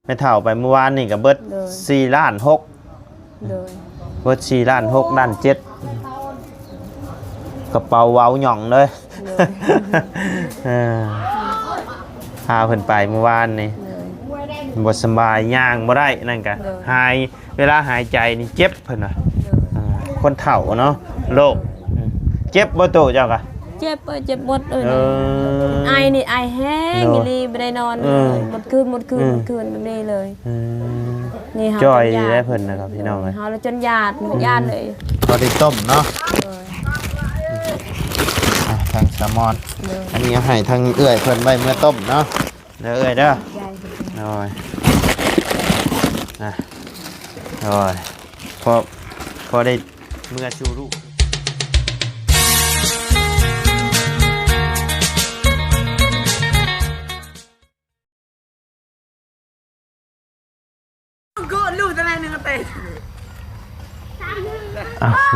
ไม่เท่าไปเมื่อวานนี่ก็เบิด4 ล้าน 6เลยเบิด4 ล้าน 6 ล้าน 7กระเป๋าเว้าหย่องเลยพาเพิ่นไปเมื่อวานนี่บ่สบายย่างบ่ได้นั่นก็หายเวลาหายใจนี่เจ็บเพิ่นน่ะคนเฒ่าเนาะโรคเจ็บบ่โตเจ้าก็เจ็บเจ็บหมดเลยไอนี่ไอแห้งนี่ไม่ได้นอนเลยหมดคืนแบบนี้เลยนี่จอยได้เพิ่นนะครับพี่น้องเอ้ยเฮาแล้วจนญาติเลยพอได้ต้มเนาะทางแซลมอนอันนี้ให้ทางเอื้อยเพิ่นไว้เมื่อต้มเนาะเด้อเอื้อยเด้อโอ้ยโอ้ยพอได้เมื่อชูลูก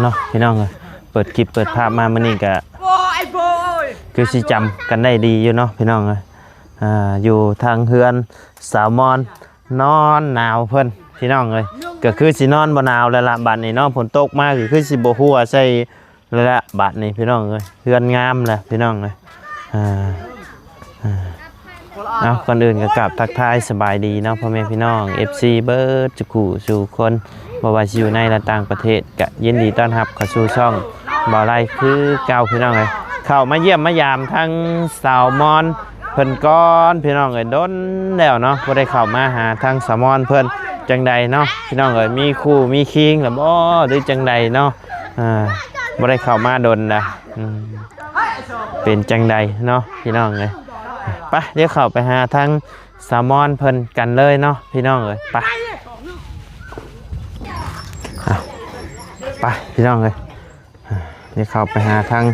เนาะพี่น้องเลยเปิดคลิปเปิดภาพมามื้อนี้ก็คือสิจำกันได้ดีอยู่เนาะพี่น้องเลยอยู่ทางเฮือนสาวมอนนอนหนาวเพิ่นพี่น้องเลยก็คือสินอนบ่หนาวแล้วล่ะบัดนี้เนาะฝนตกมาคือสิบ่ฮู้ว่าใส่แล้วละบัดนี้พี่น้องเลยเฮือนงามแหละพี่น้องเลยเอาก่อนอื่นก็กราบทักทายสบายดีเนาะพ่อแม่พี่น้อง FC เบิร์ดจุกูสู่คนบ่ว่าสิอยู่ในและต่างประเทศก็ยินดีต้อนรับเข้าสู่ช่องบ่าวไร่คือเก่าพี่น้องเลยเข้ามาเยี่ยมมายามทั้งสาวมอนเพิ่นก้อนพี่น้องเอ้ยดนแล้วเนาะบ่ได้เข้ามาหาทั้งสาวมอนเพิ่นจังใดเนาะพี่น้องเอ้ยมีคู่มีคิงแล้วบ่หรือจังใดเนาะบ่ได้เข้ามาดนนะเป็นจังใดเนาะพี่น้องเอ้ยไปเดี๋ยวเข้าไปหาทั้งสาวมอนเพิ่นกันเลยเนาะพี่น้องเอ้ยไปพี่น้องเลยเดี๋ยวเข้าไปหาทาง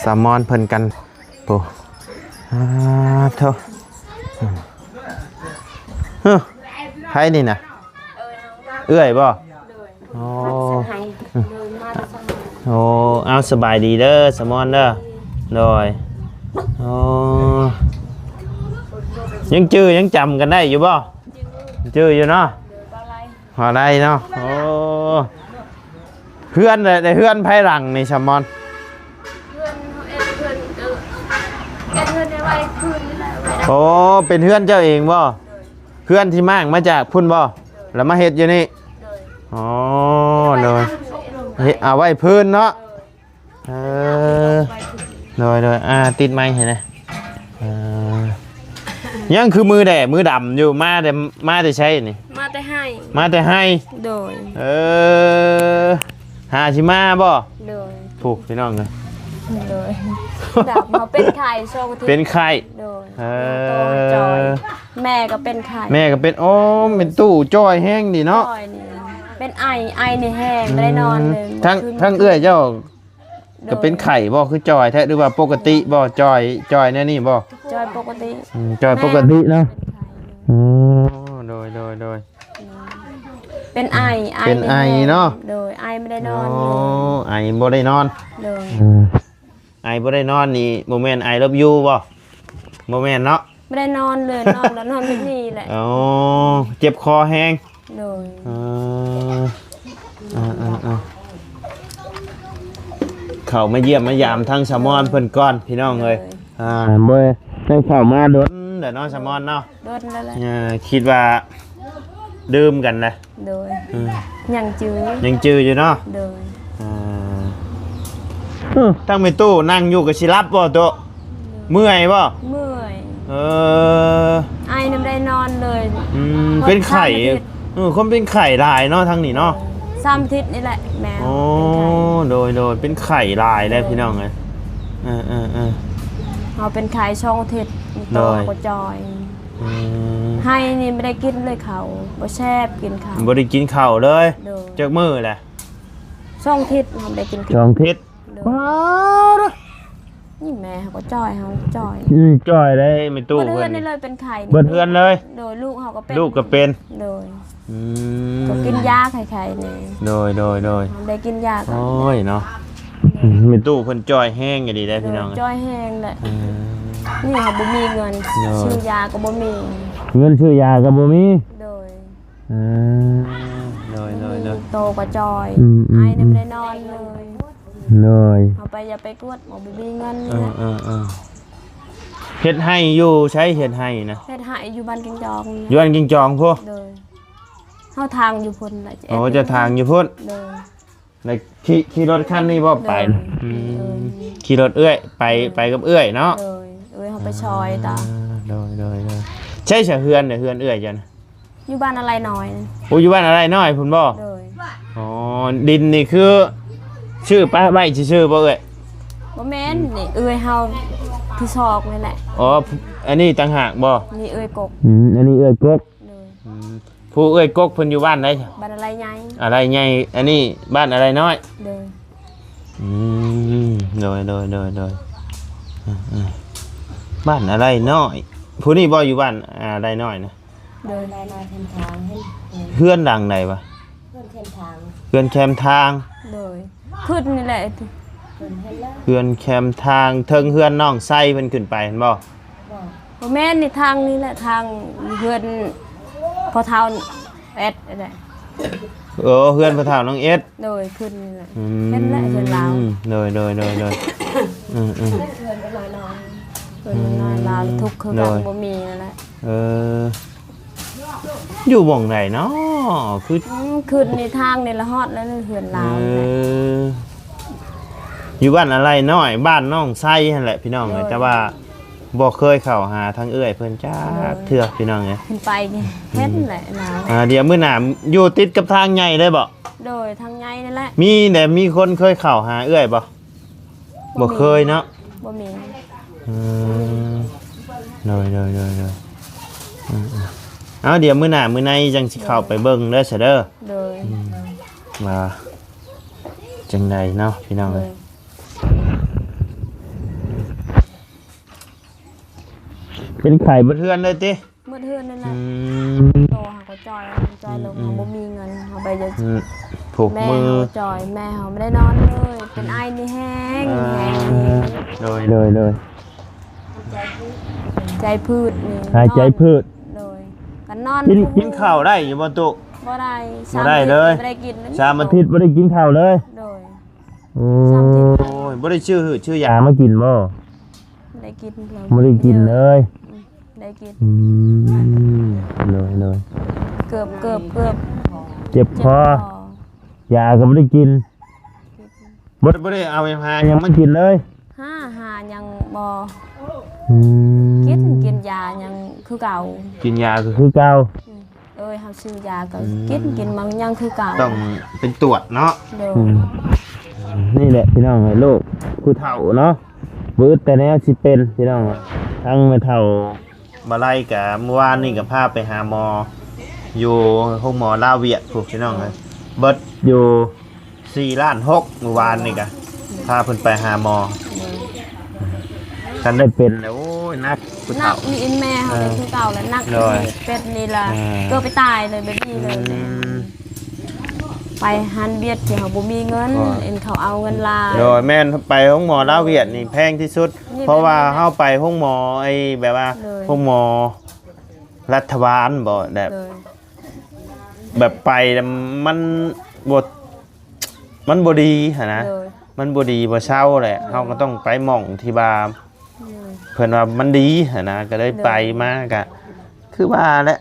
สามอนเพิ่นกันโอ้เท่าไพ่นี่นะเอื้อยบ่โอ้เอาสบายดีเด้อสามอนเด้อโดยโอ้ยังจื้อยังจำกันได้อยู่บ่จื้ออยู่เนาะพอได้เนาะโอ้เพื่อนเลยเพื่อนไพ่หลังในชามอนโอ้เป็นเพื่อนเจ้าเองบ่เพื่อนที่มากมาจากพุ่นบ่แล้วมาเฮ็ดอยู่นี่อ๋อเลยเอาไว้พื้นเนาะเลยติดไม้เห็นไหมยังคือมือแดดมือดำอยู่มาแต่ใช่นี่มาแต่ให้โดยหาชิมาบ่โดยถูกพี่น้องเลยโดยดับมาเป็นไข่โชว์เป็นไข่โดยจอยแม่ก็เป็นไข่แม่ก็เป็นโอ้เป็นตู้จอยแห้งดีเนาะเป็นไอในแห้งไม่ได้นอนเลยทั้งเอื้อยเจ้าก็เป็นไข่บ่คือจอยแท้หรือว่าปกติบ่จอยเนี่ยนี่บ่จอยปกติเนาะโดยเป็นไอเนาะโดยไอไม่ได้นอนไอบ่ได้นอนโดยไอบ่ได้นอนนี่โมเมนต์ไอเลิฟยูบ่โมเมนต์เนาะไม่ได้นอนเลยนอนแล้วนอนที่นี่แหละอ๋อเจ็บคอแห้งโดยเขามาเยี่ยมมายามทั้งชามอนเพิ่นก้อนพี่น้องเลยเมื่อได้เข้ามาดนเดี๋ยวน้องชามอนเนาะดนแล้วแหละคิดว่าดื่มกันนะโดยยังจื้ออยู่เนาะโดยตั้งไปตู้นั่งอยู่กับชิรับบ่ตัวเมื่อยบ่ไอ้น้ำได้นอนเลยเป็นไข่คนเป็นไข่ลายเนาะทั้งนี้เนาะ3 ทิศนี่แหละแม่โอ้โดยเป็นไข่ลายได้พี่น้องไงเอาเป็นไข่ช่องทิศตัวก็จอยให้นี่ไม่ได้กินเลยเขาบ่แซ่บกินเขาบ่ได้กินข้าวเลยจากมื้อแหละช่องทิศมันได้กินช่องทิศนี่แม่เขาก็จอยเขาจอยได้ไม่ตู้เพื่อนนี่เลยเป็นไข่เพื่อนเลยโดยลูกเขาก็เป็นโดยก็กินยาไข่เนี่ยโดยได้กินยาโอ้ยเนาะไม่ตู้เพิ่นจอยแห้งอย่างดีได้พี่น้องจอยแห้งแหละนี่เขาบ่มีเงินซื้อยาก็บ่มีเงินซื้อยาก็บ่มีโดย เลยโตกว่าจอยไอ้เนี่ยไม่ได้นอนเลยเอาไปอย่าไปกวดหมอบีเงินนี่แหละเฮ็ดให้อยู่ใช้เฮ็ดให้นะเฮ็ดให้อยู่บ้านกิงจองอยู่บ้านกิงจองพวกเลยเฮาทางอยู่พุ่นแหละโอ้จะทางอยู่พุ่นเลยขี่รถคันนี้บ่ไปขี่รถเอื้อยไปกับเอื้อยเนาะเอื้อยเฮาไปซอยตาเลยใช่เฉเฮือนเฮือนเอื้อยจังอยู่บ้านอะไรน้อยโอ้อยู่บ้านอะไรน้อยพุ่นบ่อ๋อดินนี่คือชื่อป้าใบชื่อบ่เอ้ยบ่แม่นนี่เอ้ยเฮาพี่ซอกนี่แหละอ๋ออันนี้ต่างหากบ่นี่เอ้ยกกอันนี้เอ้ยกกผู้เอ้ยกกเพิ่นอยู่บ้านใดบ้านอะไรใหญ่อะไรใหญ่อันนี้บ้านอะไรน้อยโดยบ้านอะไรน้อยผู้นี้บ่อยู่บ้านอะไรน้อยนะโดยน้อยๆทางเฮือนดังใดวะเฮือนแคมทางโดยขึ้นนี่แหละเฮือนแคมทางเทิงเฮือนน้องไส้เพิ่นขึ้นไปเห็นบ่แม่นในทางนี้แหละทางเฮือนพอเท้าเอ็ดอะไรเฮือนพอเท้าน้องเอ็ดโดยขึ้นนี่แหละเห็นแล้วเห็นลาวโดยเฮือนก็น้อยลาวทุกคือกันบ่มีนั่นแหละอยู่บ่งไหนเนาะขึ้นในทางในละฮอดแล้วเฮือนลาวอยู่บ้านอะไรน้อยบ้านน้องไส้นั่นแหละพี่น้องเลยแต่ว่าบ่เคยเข้าหาทางเอื้อยเพิ่นจ้าเถื่อพี่น้องเนี่ยขึ้นไปเฮ็ดแหละเดี๋ยวมื้อหน้าอยู่ติดกับทางใหญ่เลยบ่โดยทางใหญ่นั่นแหละมีคนเคยเข้าหาเอื้อยบ่เคยเนาะบ่มีโดยเดี๋ยวมื้อหน้ามื้อในจังสิเข้าไปเบิ่งเด้อซะเด้อโดยมาจังไดเนาะพี่น้องเลยเป็นไข่บดเทือนเลยติบดเทือนนั่นแหละโตหาก็จอยลงบ่มีเงินเอาไปจะผูกมือจอยแม่เขาไม่ได้นอนเลยเป็นไอนี่แห้งเลยใจพืชนี่หายใจพืชเลยกันนอนกินข้าวได้อยู่บ่ตุบ่ได้เลยบ่ได้กิน3 อาทิตย์บ่ได้กินข้าวเลยโอ้ยบ่ได้ชื่อยามากินบ่ได้กินบ่ได้กินเลยได้กินเลยเกือบเจ็บคอยาก็บ่ได้กินบ่ได้เอาไปหายังมากินเลยหายังบ่กินยายังคือเก่ากินยาคือเก่าเฮาซื้อยาก็กินมันยังคือเก่าต้องเป็นตรวจเนาะนี่แหละพี่น้องโรคผู้เฒ่าเนาะบื้อแต่แนวสิเป็นพี่น้องทั้งแม่เฒ่ามาไล่กับเมื่อวานนี่กับพาไปหาหมออยู่ห้องหมอลาวเวียดถูกพี่น้องเลยเบิดอยู่4.6 ล้านเมื่อวานนี่กับพาเพิ่นไปหาหมอกันได้เป็นแล้วโอ้ยนักผู้เฒ่านี่แม่เขาเป็นคือเก่าแล้วนักเป็ดนี่ล่ะก็ไปตายเลยแบบนี้เลยไปฮันเบียดที่เขาบ่มีเงินเขาเอาเงินลาโดยแม่นไปห้องหมอลาวเวียดนี่แพงที่สุดเพราะว่าเฮาไปห้องหมอไอ้แบบว่าห้องหมอรัฐบาลบ่แบบไปมันบ่ดีหั่นนะมันบ่ดีบ่เช่าแหละเฮาก็ต้องไปหม่องที่บาเพิ่นว่ามันดีหั่นนะก็เลยไปมาก็คือว่าแหละ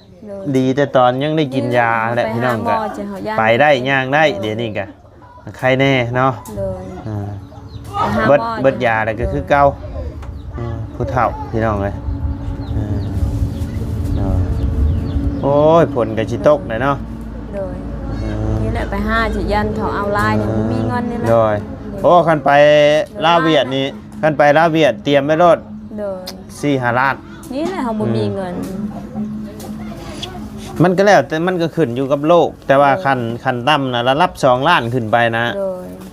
ดีแต่ตอนยังได้กินยาแหละพี่น้องก็ไปได้ย่างได้เดี๋ยวนี้ก็ใครแน่เนาะเบิดยาอะไรก็คือเก่าผู้เฒ่าพี่น้องเลยโอ้ยผลกับชิตกเลยเนาะนี่แหละไปจิยันเขาเอาลายเนี่ยมีเงินนี่แหละโอ้คันไปลาวเวียดนี่คันไปลาวเวียดเตรียมไว้รถ4-5 ล้านนี่แหละเขาบ่มีเงินมันก็แล้วแต่มันก็ขึ้นอยู่กับโลกแต่ว่าคันต่ำนะระดับ2 ล้านขึ้นไปนะ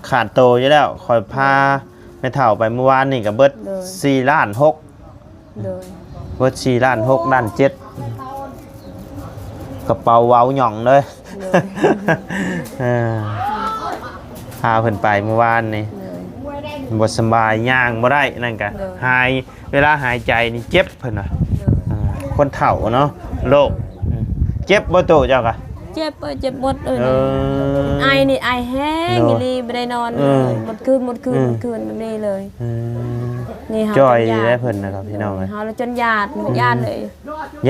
ขาดโตอยู่แล้วคอยพาไปเฒ่าไปเมื่อวานนี่กับเบิด4.6 ล้านเบิด4.6 ล้าน7กระเป๋าเว้าหย่องเลยพาเพิ่นไปเมื่อวานนี่บ่สบายย่างบ่ได้นั่นก็เวลาหายใจนี่เจ็บเพิ่นน่ะคนเฒ่าเนาะโรคเจ็บบ่โตเจ้ากะ เจ็บเจ็บหมดเลยไอนี่ไอแห้งอีหลีไม่ได้นอนเลยหมดคืนแบบนี้เลยนี่เฮา จ่อยดีได้เพิ่นนะครับพี่น้องเอ้ย เฮาแล้วจนญาติเลย ญาติ เลย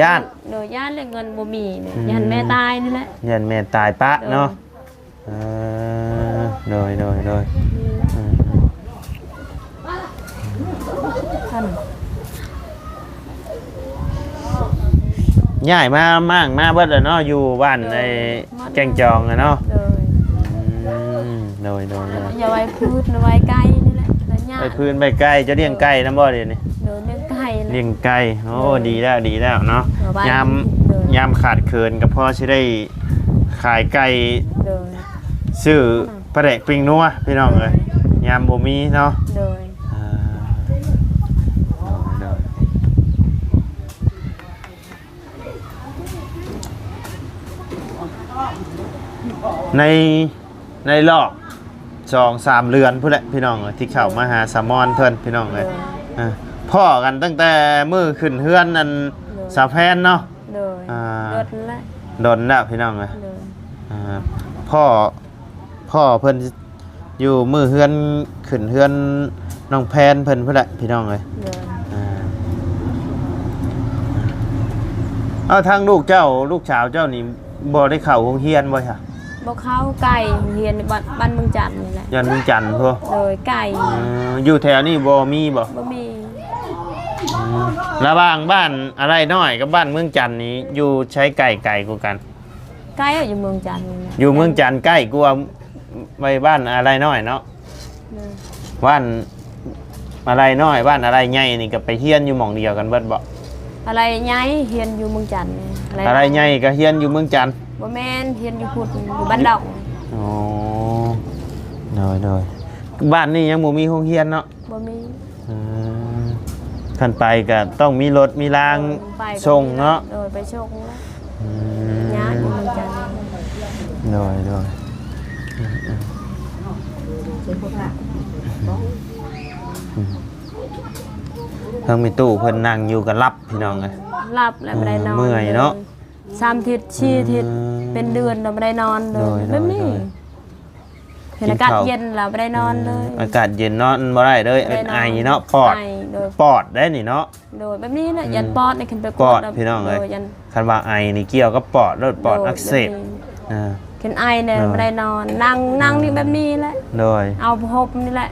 ญาติเลยเงินบ่มีเนี่ยญาติแม่ตายนี่แหละ ยันแม่ตายปะเนาะโดยท่าน ย้ายมามั่งมาเบิดแล้วเนาะอยู่บ้านในแจ้งจองอะเนาะ เลย โดย อย่าไว้พืชไว้ไก่นี่แหละแล้วญา ไป ติ พื้นไปไก่จะเลี้ยงไก่นำบ่เดี๋ยวนี้ เดินเลี้ยงไก่ เลี้ยงไก่โอ้ดีแล้วเนาะ บ้าน ยามขาดเคินก็พอสิได้ขายไก่ เดิน ซื้อปลาแดกปิ้งนัวพี่น้องเอ้ยยามบ่มีเนาะ เดิน ในรอบ2-3เดือนพุ่นแหละพี่น้องเอ้ยที่เข้ามาหาสามอนเพิ่นพี่น้องเอ้ยพ่อกันตั้งแต่มื้อขึ้นเฮือนนั่นสาแพนเนาะ เดินเดินแล้ว ดนแล้วพี่น้องเอ้ย เดิน พ่อเพิ่นอยู่มื้อเฮือนขึ้นเฮือนน้องแพนเพิ่นพุ่นแหละพี่น้องเอ้ย เดิน เอาทางลูกเจ้าลูกสาวเจ้านี่บ่ได้เข้าโรงเรียนบ่ค่ะ บ่เข้าไก่เฮียนในบ้านเมืองจันทน์นี่แหละ ยันลุงจันทร์พ่อ เลยไก่ อยู่แถวนี้บ่มีบ่ บ่มี ระหว่างบ้านอะไรน้อยกับบ้านเมืองจันทน์นี้อยู่ใช้ไก่กว่ากัน ไก่อยู่เมืองจันทน์นี่แหละ อยู่เมืองจันทน์ใกล้กว่าไปบ้านอะไรน้อยเนาะ เดิน บ้านอะไรน้อยบ้านอะไรใหญ่นี่ก็ไปเฮียนอยู่หม่องเดียวกันเบิดบ่ อะไรใหญ่เฮียนอยู่เมืองจันทน์นี่ อะไรใหญ่ก็เฮียนอยู่เมืองจันทน์ บ่แม่นเฮียนอยู่พุทธอยู่บ้านดอก อ๋อโดยบ้านนี่ยังบ่มีโรงเรียนเนาะ บ่มี ท่านไปก็ต้องมีรถมีราง ไปก็ ส่งเนาะ โดยไปส่งแล้วญาติอยู่เมืองจันทน์ โดยทางมีตู้เพิ่นนั่งอยู่กับรับพี่น้องเอ้ย หลับแล้วไม่ได้นอน เมื่อยเนาะ 3 ทิศ4 ทิศเป็นเดือนแล้วไม่ได้นอนเล โด ย ย แบบนี้เห็นอากาศเย็นแล้วไม่ได้นอนเลย อากาศเย็นเนาะบ่ได้เลยเป็นไอเนาะปอด ไโดย ปอดได้นี่เนาะ โดยแบบนี้นะยันปอดในขึ้นไป ปอด แล้ว พี่น้องเอ้ย โดยัน คันว่าไอนี่เกี่ยวกับปอดแล้วปอดอักเสบ ขึ้นไอเนี่ยไม่ได้นอนนั่งนี่แบบนี้แหละ โดย เอาพบนี่แหละ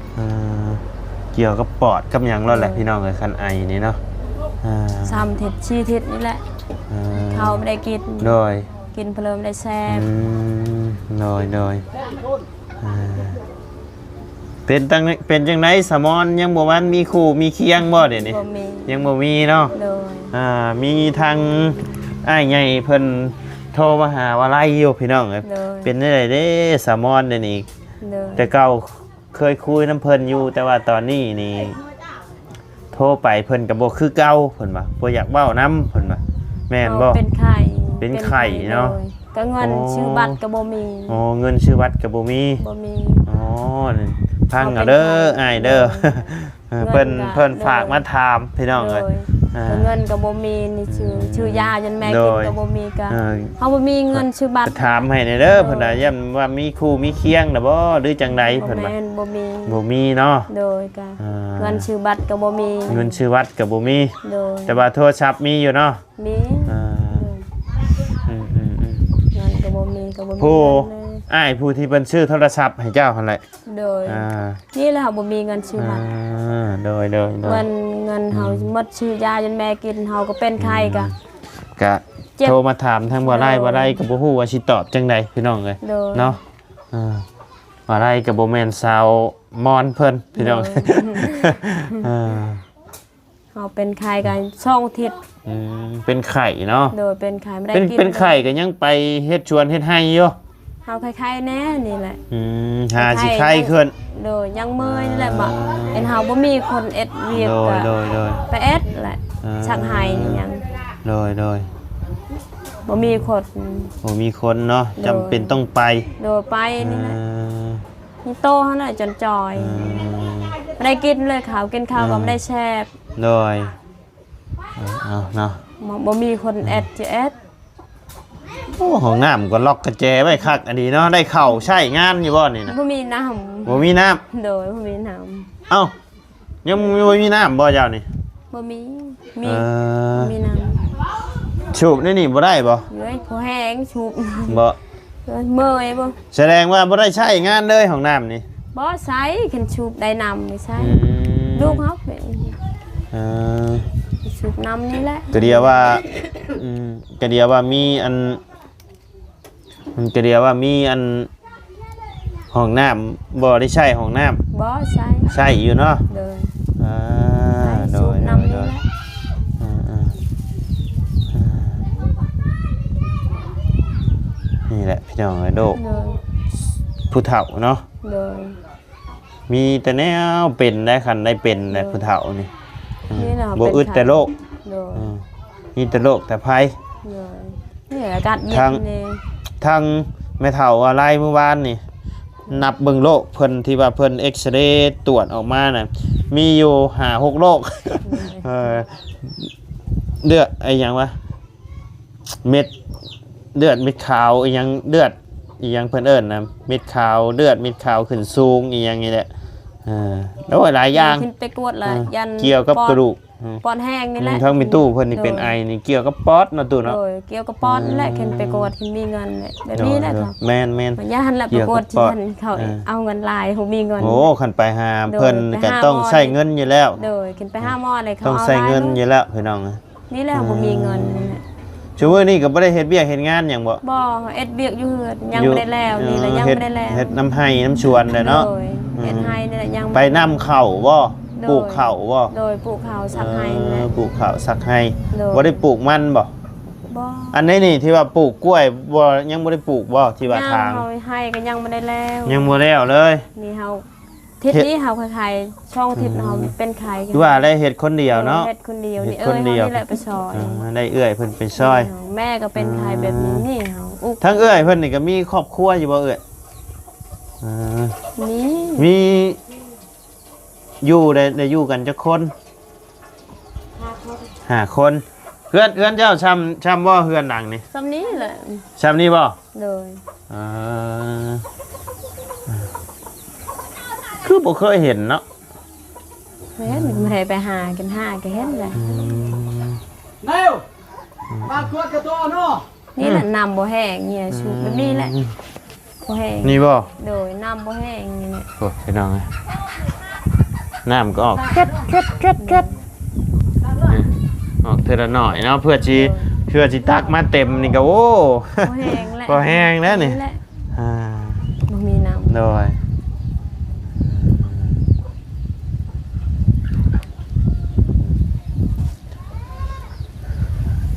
เกี่ยวกับปอดกับหยังรอดแหละพี่น้องเอ้ยคันไอนี่เนาะ3 ทิศ4 ทิศนี่แหละเขาไม่ได้กิน โดย กินเพลิมได้แซ่บ โดยเป็นจังไดสมอนยังบ่วันมีคู่มีเคียงบ่เดี๋ยวนี้ บ่มี ยังบ่มีเนาะ โดย มีทางอ้ายใหญ่เพิ่นโทรมาหาว่าไล่อยู่พี่น้องเอ้ย โดย เป็นจังไดเด้สมอนเดี๋ยวนี้ โดย แต่เก่าเคยคุยน้ำเพิ่นอยู่แต่ว่าตอนนี้นี่โทรไปเพิ่นก็บ่คือเก่าเพิ่นว่าบ่อยากเว้านํเพิ่นว่าแม่นบ่ เป็นไข่ เป็นไข่เนาะ โดยก็เงินชื่อบัตรก็บ่มี อ๋อเงินชื่อวัดก็บ่มี บ่มี อ๋อนี่พังเอาเด้ออ้ายเด้อเพิ่นฝากมาถามพี่น้อง โด เอ้ย ยก็เงินก็บ่มีนี่ชื่อยาจนแม่ โด กิน ย ก็บ่มีก็ เออ เฮาบ่มีเงินชื่อบัตร ถามให้หน่อยเด้อเพิ่นน่ะย้ำว่ามีคู่มีเคียงน่ะบ่หรือจังใด บ่ เพิ่นว่า แม่นบ่มี บ่มีเนาะ โดยก็ อ่า เงินชื่อบัตรก็บ่มี เงินชื่อวัดก็บ่มี โดย แต่ว่าโทรศัพท์มีอยู่เนาะ มี อ่าอืม เงินก็บ่มีก็บ่มี ผู้ เงินเลย อ้ายผู้ที่เพิ่นชื่อโทรศัพท์ให้เจ้าหั่นแหละ โดย อ่า นี่แหละเฮาบ่มีเงินชื่อบัตร โดย เงินเฮาหมดชื่อยาจนแม่กินเฮาก็เป็นไข้ก็ ก็ เจ็บ โทรมาถามทางบ่ได้ก็บ่ฮู้ว่าสิตอบจังใดพี่น้องเอ้ย โดย เนาะบ่ได้ก็บ่แม่นสาวมอนเพิ่นพี่น้องอ่า เฮาเป็นไข้กันช่องทิศ เป็นไข่เนาะ โดยเป็นไข้ไม่ได้ เป็น กิน เป็นไข่ก็ยังไปเฮ็ดชวนเฮ็ดให้อยู่ เฮาไข้ๆแน่นี่แหละ หาสิไข่ขึ้น โดยยังเมื่อยนี่แหละบ่เห็นเฮาบ่มีคนเอ็ดเวียก โด ก็ ย ไปเอ็ดแหละชักไห้นี่ยัง โดย บ่มีคน โอ้มีคนเนาะจำเป็นต้องไป โดยไปนี่แหละ อ่า นี่โตเฮาน่ะจนจอยไม่ได้กินเลยข้าวกินข้าวก็ไม่ได้แซ่บ โดยเอาเนาะ บ่มีคนเอ็ดจะเอ็ด อ้ห้องน้ำก็ล็อกกระแจไว้คักอันนี้เนาะได้เข้าใช้งานอยู่บ่นี่นะ บ่มีน้ บ่มีน้ำ ำโดยบ่มีน้ เอ้ายังบ่มีน้ำบ่เจ้านี่ ำบ่มีมี เออ มีน้ สูบนี่บ่ได้บ่ ำเย้ยพอแห้งชุบ บ่ เมื่อยบ่ แสดงว่าบ่ได้ใช้งานเลยห้องน้ำนี่ บ่ใช้คันชุบได้น้ำไม่ใช่ อืม ลูกเฮาเป็น เออ ชุบน้ำนี่แหละ ก็เดียวว่าก็เดียวว่ามีอันมันก็เดียวว่ามีอันห้องน้ำบ่ได้ใช้ห้องน้ำ บ่ใช้ ใช้อยู่เนาะ โดย อ่า ใช้ โด ชุบ ย น้ำนี่ โด แห ย ละ นี่แหละพี่น้องไอ้โด โดย ผู้เฒ่าเนาะ โดย มีแต่แนวเป็นได้คันได้เป็นได้ผู้เฒ่านี่ นี่น่ะ บ่ เป็น อึดแต่โรค โดย มีแต่โรคแต่ภัย โดยนี่อากาศเย็ ทาง นนี่ ทางแม่เฒ่าอะไรเมื่อวานนี่นับเบิ่งโรคเพิ่นที่ว่าเพิ่นเอ็กซเรย์ตรวจออกมาน่ะมีอยู่5-6โรค เลือดไอ้หยังวะเม็ดเลือดเม็ดขาวไอ้หยังเลือดอีหยังเพิ่นเอิ้นนะเม็ดขาวเลือดเม็ดขาวขึ้นสูงอีหยังนี่แหละแล้วหลายอย่าง ขึ้นไปกวดละยัน เกี่ยวกับกระดูก ปอนแห้งนี่แหละ ทั้งมีตู้เพิ่นนี่เป็นไอนี่เกี่ยวกับปอดเนาะตู้เนาะ โดยเกี่ยวกับปอนนี่แหละขึ้นไปกวดขึ้นมีเงินแหละแบบนี้แหละค่ะ แม่น มันย่าหันละไปกวดที่หันเขาเอาเงินลายเขามีเงิน โอ้คันไปหาเพิ่นก็ต้องใช้เงินอยู่แล้ว โดยขึ้นไปห้าหม้อเลยเขา ต้อง เอา ใช้เงินอ ลาย ยู่แล้วพี่น้อง นี่แหละผมมีเงินนี่แหละ ชั่วโมงนี้ก็บ่ได้เฮ็ดเวียกเฮ็ดงานหยังบ่ บ่เอ็ดเบียกอยู่เหือดยังไม่ได้แล้วนี่แหละยังไม่ได้แล้ว เฮ็ดน้ำให้น้ำชวนเลยเนาะ โดยเอ็ดให้นี่แหละยัง ไปนำข้าวบ่ปลูกข้าวบ่ โดยปลูกข้าวสักให้นี่แหละ ปลูกข้าวสักให้ โดย บ่ได้ปลูกมันบ่ บ่ อันนี้นี่ที่ว่าปลูกกล้วยบ่ยังบ่ได้ปลูกบ่ที่ว่าทาง เฮาให้ก็ยังไม่ได้แล้ว ยังบ่แล้วเลย นี่เฮาทิศนี้เฮาขายช่องทิศเฮาเป็นขาย คือว่าได้เฮ็ดคนเดียวเนาะ เฮ็ดคนเดียวนี่ เฮ็ดคนเดียว เฮานี่แหละไปซอย ได้เอื้อยเพิ่นไปซอย แม่ก็เป็นขายแบบนี้นี่เฮาอุก ทั้งเอื้อยเพิ่นนี่ก็มีครอบครัวอยู่บ่เอื้อยนี่ มีอยู่ได้อยู่กันจักคน5คนเฮือนเจ้าช้ำบ่เฮือนหลังนี่ ซำนี้แหละ ช้ำนี่บ่ เลย คือบ่เคยเห็นเนาะ เฮ็ดไม่ได้ไปหากันหาก็เฮ็ดแหละ เร็วมาขวดกระโตเนาะ นี่แหละน้ำบ่แห้งเนี่ยชุบแบบนี้แหละบ่แห้ง นี่บ่ โดยน้ำบ่แห้งนี่แหละ โอ้ยพี่น้องเอ้ยน้ำก็ออกออกเทอละหน่อยเนาะเพื่อสิตักมาเต็มนี่ก็โอ้ บ่แห้งแหละ ก็แห้งแล้วนี่ แหละ อ่า บ่มีน้ำ โดย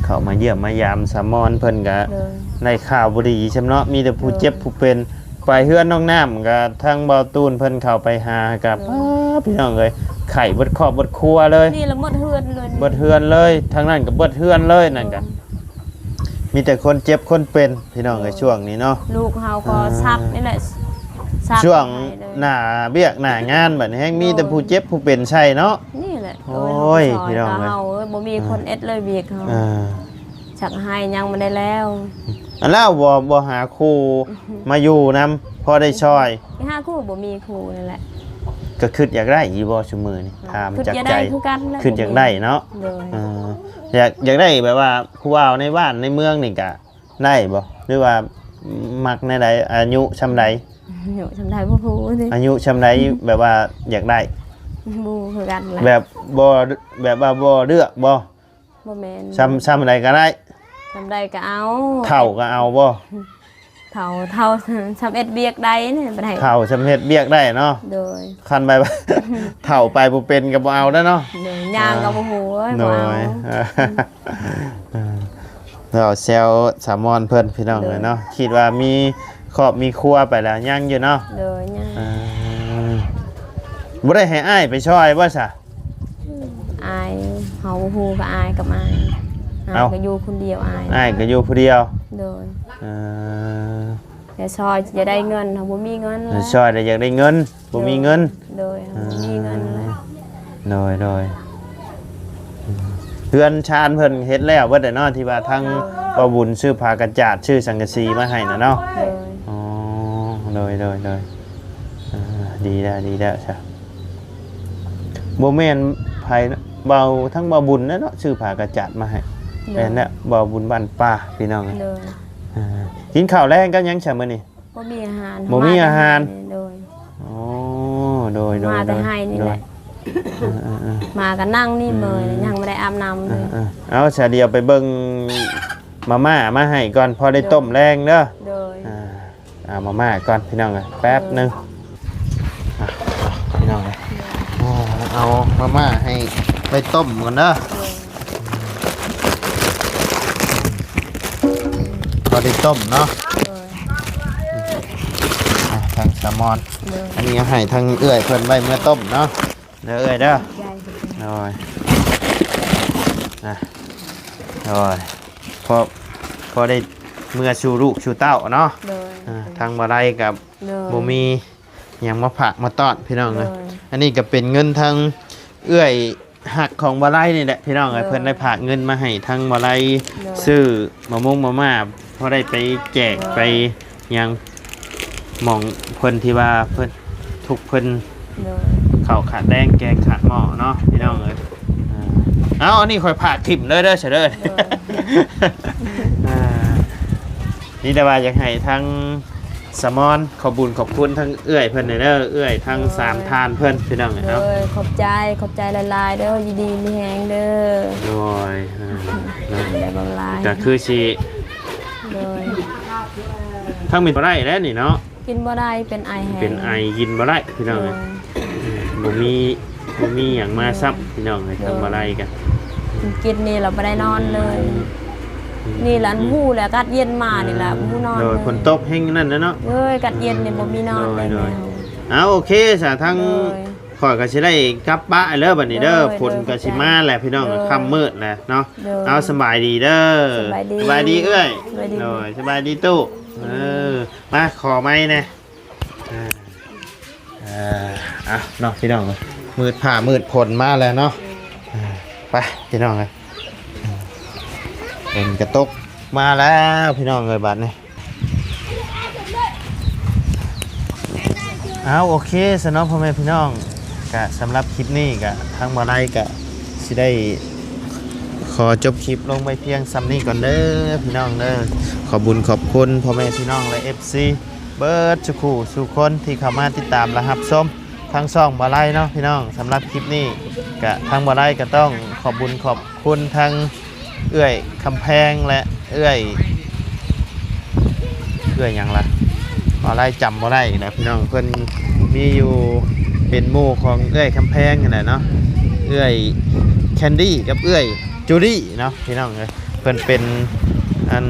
เขามาเยี่ยมมายามสามอนเพิ่นก็ เลย ในข่าวบ่ดีใช่เนาะมีแต่ผู้เจ็บผู้เป็นไปเฮือนน้องน้ำก็ทางเบาตูนเพิ่นเข้าไปหากับพี่น้องเอ้ยไข่เบิดครอบเบิดครัวเลย นี่ละหมดเฮือนเลย เบิดเฮือนเลยทางนั้นก็เบิดเฮือนเลยนั่นกันมีแต่คนเจ็บคนเป็นพี่น้องเอ้ยช่วงนี้เนาะ ลูกเฮาก็ซักนี่แหละซัก ช่วง ให้เลย หน้าเบียกหน้างานบัดนี้แฮงมีแต่ผู้เจ็บผู้เป็นใช่เนาะ นี่แหละ โอ้ย ซ พี่น้อง เฮาบ่มีคนเอ็ดเลยเบียกเฮา อ่า ชักให้ยังไม่ได้แล้ว อันแล้วบ่หาครูมาอยู่นํพอได้ช่วย ที่5คู่บ่มีครูนั่นแหละ ก็คิดอยากได้อีบ่ซุมื้อนี่ถาม คือ จาก จะ ใจ ได้คือกันแหละ คิดอยากได้เนาะ เลย อยากได้แบบว่าผู้ว่าวในบ้านในเมืองนี่ก็ได้บ่หรือว่ามักในใดอายุชำใด อยู่ทำได้บ่ฮู้สิ อายุชำใดแบบว่าอยากได้ บ่คือกันแหละ แบบว่าบ่เลือกบ่ บ่แม่น ชำใดก็ได้ ทำได้ก็เอา เท่าก็เอาบ่ เท่าทำเอ็ดเบียกได้นี่บ่ได้ เท่าชำเฮ็ดเบียกได้เนาะ โดย คันไป เท่าไปบ่เป็นก็บ่เอาแล้วเนาะ โดยย่างก็บ่ฮู้เอ้ย ห บ่ น่อ เอา ยเราแซวสามอนเพิ่นพี่น้องเลยเนาะคิดว่ามีครอบมีครัวไปแล้วยังอยู่เนาะ โดยย่าง บ่ได้ให้อ้ายไปช่วยบ่ซะ อายเฮาบ่ฮู้ก็อายกับอายอาย เอ้า ก็อยู่คนเดียวอาย อ้ายก็อยู่ผู้เดียว โดย เอ่อ แต่ซอยจะได้เงินเฮาบ่มีเงินแล้ว ช่วยแต่อยากได้เงินบ่มีเงิน โดยเฮาบ่มีเงินแล้ว โดยเพื่อนชาญเพิ่นเฮ็ดแล้วเบิดได้เนาะที่ว่าทาง บ่บุญซื้อผ้ากระจาดชื่อสังกะสีมาให้นะเนาะ เลย อ๋อเลยดีแล้วใช่บ่แม่นไผเบาทั้งบ่บุญนะเนาะซื้อผ้ากระจาดมาให้แม่นแล้วบ่บุญบ้านป้าพี่น้อง เลย กินข้าวแรงกันยังฉะมื้อนี้ บ่มีอาหาร บ่มีอาหาร โดย อ๋อโดย มาแต่ให้นี่แหละมาก็นั่งนี่เมยยังไม่ได้อาบน้ำเลย เอาชาเดียวไปเบิ่งมาม่ามาให้ก่อนพอได้ต้มแรงเด้อ โดย เอามาม่าก่อนพี่น้องแป๊บนึงพี่น้องเอามาม่าให้ไปต้มก่อนเด้อพอได้ต้มเนาะทางแซลมอนอันนี้ให้ทางเอื้อยเพิ่นไว้เมื่อต้มเนาะเด้อเอื้อยเด้อโอ้ยโอ้ยพอได้เมื่อชูลูกชูเต้าเนาะทางบ่ได้กับบ่มีหยังมาผักมาต้อนพี่น้องเลยอันนี้ก็เป็นเงินทางเอื้อยหักของบ่ได้นี่แหละพี่น้องเพิ่นได้ฝากเงินมาให้ทางบ่ได้ซื้อมาม่าพอได้ไปแจกไปยังหม่องเพิ่นที่ว่าเพิ่นทุกเพิ่นข้าวขาดแดงแกงขาดหม้อเนาะพี่น้องเอ้ยเอาอันนี้ค่อยผ่าถิ่มเลยเด้อเฉยเด้อนี่แต่ว่าอยากให้ทั้งสมอนขอบบุญขอบคุณทั้งเอื้อยเพิ่นเด้อเอื้อยทั้งสามทานเพิ่นพี่น้องเอ้ยขอบใจหลายๆเด้อยินดีมีแฮงเด้อโดยได้บ่หลายก็คือสิโดยทั้งมีบ่ได้แล้วนี่เนาะกินบ่ได้เป็นไอแห้งเป็นไอกินบ่ได้พี่น้องเอ้ยบ่มีหยังมาซับพี่น้องเอ้ยทำบ่ได้กันกินนี่เราบ่ได้นอนเลยนี่หลานฮู้แหละกัดเย็นมานี่แหละฮู้นอนโดยฝนตกแห้งนั่นนะเนาะกัดเย็นนี่บ่มีนอนเลยเอาโอเคซะทั้งข่อยก็สิได้กลับบ้านเด้อบัดนี้เด้อฝนก็สิมาแหละพี่น้องค่ำมืดแหละเนาะเอาสบายดีเด้อสบายดีเอ้ยโดยสบายดีตู้มาขอไม้แน่เนาะพี่น้องมืดผ่ามืดผลมาแล้วเนาะไปพี่น้องเลยเป็นกระตกมาแล้วพี่น้องเลยบัดนี้เอาโอเคสนอพ่อแม่พี่น้องกะสำหรับคลิปนี้กะทางบ่ได้กะสิได้ขอจบคลิปลงไปเพียงซ้ำนี้ก่อนเด้อพี่น้องเด้อขอบุญขอบคุณพ่อแม่พี่น้องและ FC เบิร์ดสุขุสุคนที่เข้ามาติดตามและรับชมทางช่องบ่ได้เนาะพี่น้องสำหรับคลิปนี้กะทางบ่ได้ก็ต้องขอบุญขอบคุณทางเอื้อยคำแพงและเอื้อยหยังล่ะบ่ได้จำบ่ได้นะพี่น้องเพิ่นมีอยู่เป็นหมู่ของเอื้อยคำแพงนั่นแหละเนาะเอื้อยแคนดี้กับเอื้อยจูดี้เนาะพี่น้องเลยเพิ่นเป็นอัน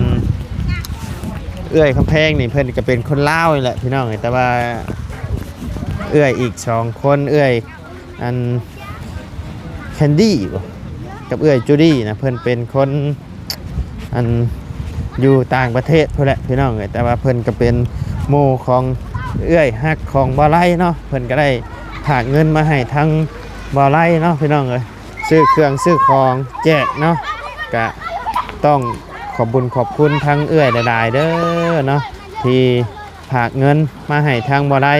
เอื้อยคำแพงนี่เพิ่นก็เป็นคนลาวนี่แหละพี่น้องแต่ว่าเอื้อยอีก2คนเอื้อยอันแคนดี้กับเอื้อยจูดี้นะเพิ่นเป็นคนอันอยู่ต่างประเทศพุ่นแหละพี่น้องแต่ว่าเพิ่นก็เป็นหมู่ของเอื้อยฮักของบ่อไร่เนาะเพิ่นก็ได้ฝากเงินมาให้ทั้งบ่อไร่เนาะพี่น้องเลยซื้อเครื่องซื้อของแจกเนาะก็ต้องขอบบุญขอบคุณทั้งเอื้อยหลายๆเด้อเนาะที่ฝากเงินมาให้ทางบ่อไร่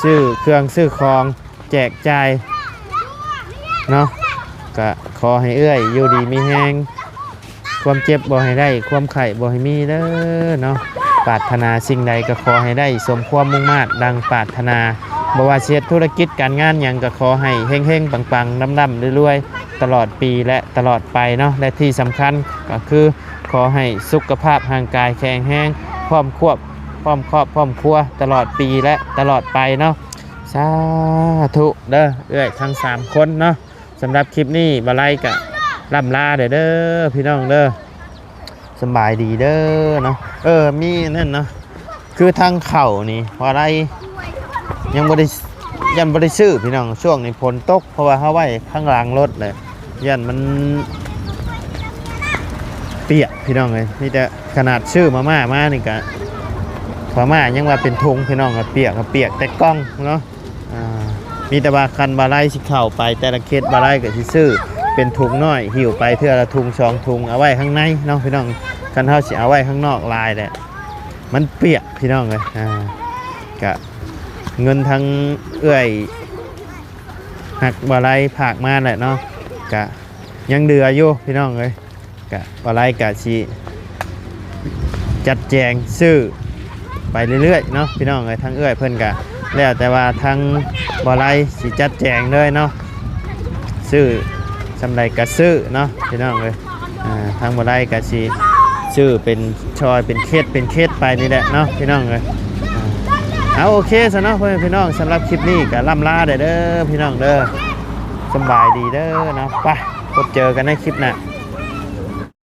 ซื้อเครื่องซื้อของแจกจ่ายเนาะก็ขอให้เอื้อยอยู่ดีมีแฮงความเจ็บบ่ให้ได้ความไข้บ่ให้มีเด้อเนาะปรารถนาสิ่งใดก็ขอให้ได้สมความมุ่งมา่ดังปรารถนาบ่ว่าเฮ็ดธุรกิจการงานหยังก็ขอให้เฮงๆปังๆร่ำๆรวยๆตลอดปีและตลอดไปเนาะและที่สำคัญก็คือขอให้สุขภาพร่างกายแข็งแรงพร้อมครอบพร้อมตลอดปีและตลอดไปเนาะสาธุเด้อเอ้ยทั้ง3คนเนาะสำหรับคลิปนี้บ่ไล่ก็ล่ำลาเด้อพี่น้องเด้อสบายดีเด้อเนาะมีนั่นเนาะคือทางเข่านี่ว่าไรยังบ่ได้ซื้อพี่น้องช่วงนี้ฝนตกเพราะว่าเฮาไว้ข้างหลังรถเลยยันมันเปียกพี่น้องเลยนี่แต่ขนาดซื้อมานี่ก็มายังว่าเป็นทงพี่น้องก็เปียกแต่กล้องเนาะมีแต่ว่าคันบาไลสิเข้าไปแต่ละเคสบาไลก็สิซื้อ เป็นถุงน้อยหิวไปเทื่อละถุง2ถุงเอาไว้ข้างในเนาะพี่น้องคันเฮาสิเอาไว้ข้างนอกลายแหละมันเปียกพี่น้องเลยกะเงินทั้งเอื้อยหักบ่ไรผากมาแหละเนาะกะยังเดืออยู่พี่น้องเลยกะบ่ไรกะสิจัดแจงซื้อไปเรื่อยๆเนาะพี่น้องเลยทั้งเอื้อยเพิ่นกะแล้วแต่ว่าทั้งบ่ไรสิจัดแจงเลยเนาะซื้อสำไรกะซื้อเนาะพี่น้องเลยทั้งบ่ไรกะสิซื้อเป็นชอยเป็นเคสไปนี่แหละเนาะพี่น้องเลยเอาโอเคซะเนาะพี่น้องสำหรับคลิปนี้ก็ล่ำลาเด้อพี่น้องเด้อสบายดีเด้อเนาะไปพบเจอกันในคลิปหน้า